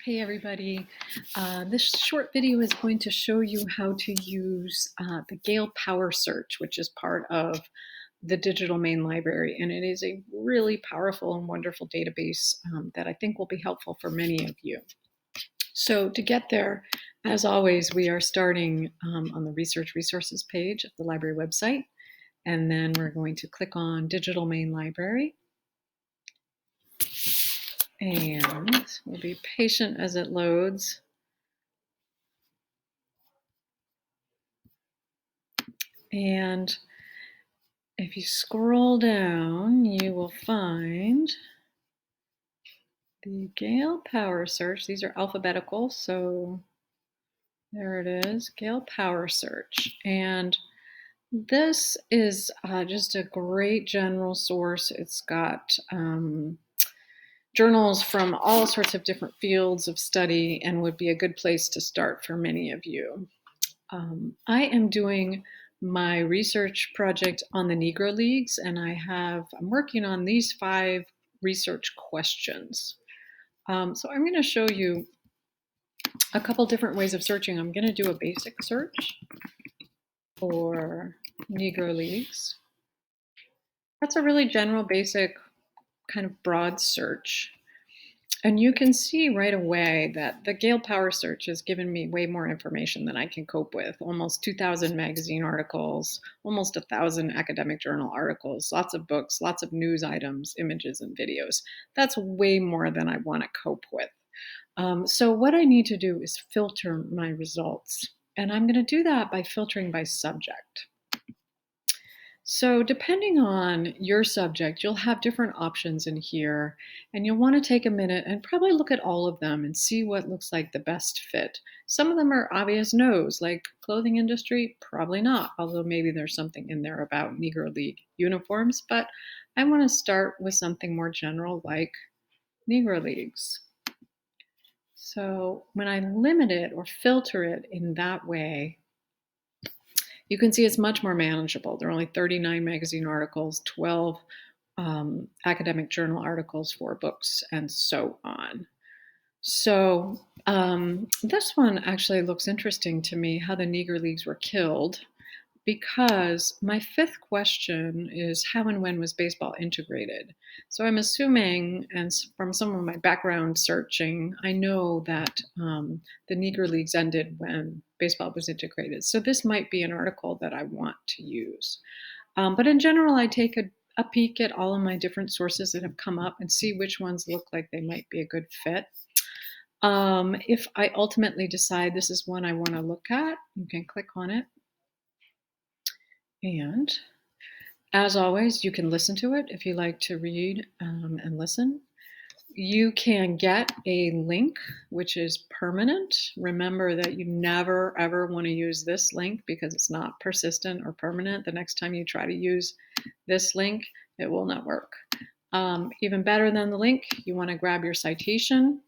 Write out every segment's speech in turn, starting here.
Hey everybody, this short video is going to show you how to use the Gale Power Search, which is part of the digital main library, and it is a really powerful and wonderful database that I think will be helpful for many of you. So to get there, as always, we are starting on the Research Resources page of the library website, and then we're going to click on Digital Main Library. And we'll be patient as it loads. And if you scroll down, you will find the Gale Power Search. These are alphabetical, so there it is, Gale Power Search. And this is just a great general source. It's got journals from all sorts of different fields of study and would be a good place to start for many of you. I am doing my research project on the Negro Leagues, and I'm working on these 5 research questions. So I'm going to show you a couple different ways of searching. I'm going to do a basic search for Negro Leagues. That's a really general, basic, kind of broad search. And you can see right away that the Gale Power Search has given me way more information than I can cope with. Almost 2,000 magazine articles, almost 1,000 academic journal articles, lots of books, lots of news items, images, and videos. That's way more than I want to cope with. So what I need to do is filter my results. And I'm going to do that by filtering by subject. So depending on your subject, you'll have different options in here, and you'll want to take a minute and probably look at all of them and see what looks like the best fit. Some of them are obvious no's, like clothing industry, probably not, although maybe there's something in there about Negro League uniforms, but I want to start with something more general like Negro Leagues. So when I limit it or filter it in that way, you can see it's much more manageable. There are only 39 magazine articles, 12 academic journal articles, 4 books, and so on. So this one actually looks interesting to me, how the Negro Leagues were killed, because my 5th question is how and when was baseball integrated? So I'm assuming, and from some of my background searching, I know that the Negro Leagues ended when baseball was integrated. So this might be an article that I want to use. But in general, I take a peek at all of my different sources that have come up and see which ones look like they might be a good fit. If I ultimately decide this is one I want to look at, you can click on it. And as always, you can listen to it if you like to read and listen. You can get a link, which is permanent. Remember that you never, ever want to use this link because it's not persistent or permanent. The next time you try to use this link, it will not work. Even better than the link, you want to grab your citation,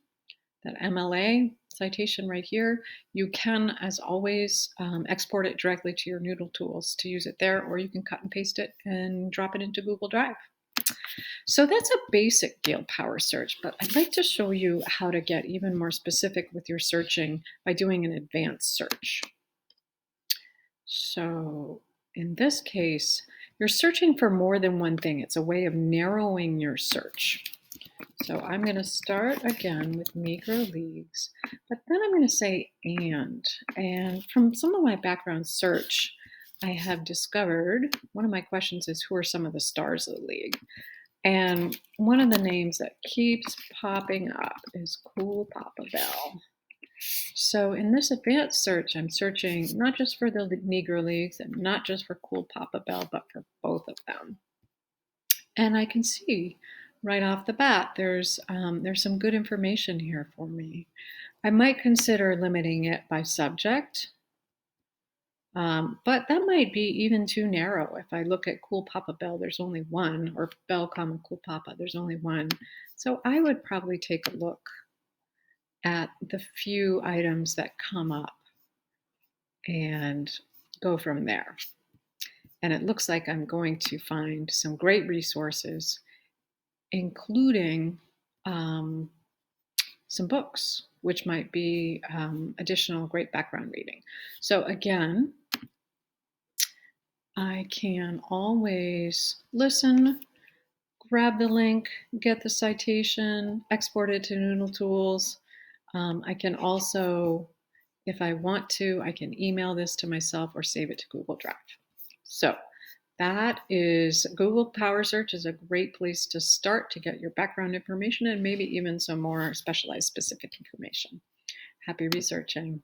that MLA citation right here. You can, as always, export it directly to your Noodle tools to use it there, or you can cut and paste it and drop it into Google Drive. So that's a basic Gale Power Search, but I'd like to show you how to get even more specific with your searching by doing an advanced search. So in this case, you're searching for more than one thing. It's a way of narrowing your search. So I'm going to start again with Negro Leagues, but then I'm going to say and from some of my background search, I have discovered one of my questions is who are some of the stars of the league? And one of the names that keeps popping up is Cool Papa Bell. So in this advanced search, I'm searching not just for the Negro Leagues and not just for Cool Papa Bell, but for both of them. And I can see right off the bat, there's some good information here for me. I might consider limiting it by subject, but that might be even too narrow. If I look at Cool Papa Bell, there's only one, or Bell, Cool Papa, there's only one. So I would probably take a look at the few items that come up and go from there. And it looks like I'm going to find some great resources, including some books, which might be additional great background reading. So again, I can always listen, grab the link, get the citation, export it to Noodle Tools. I can also, if I want to, I can email this to myself or save it to Google Drive. So that is Google Power Search is a great place to start to get your background information and maybe even some more specialized specific information. Happy researching.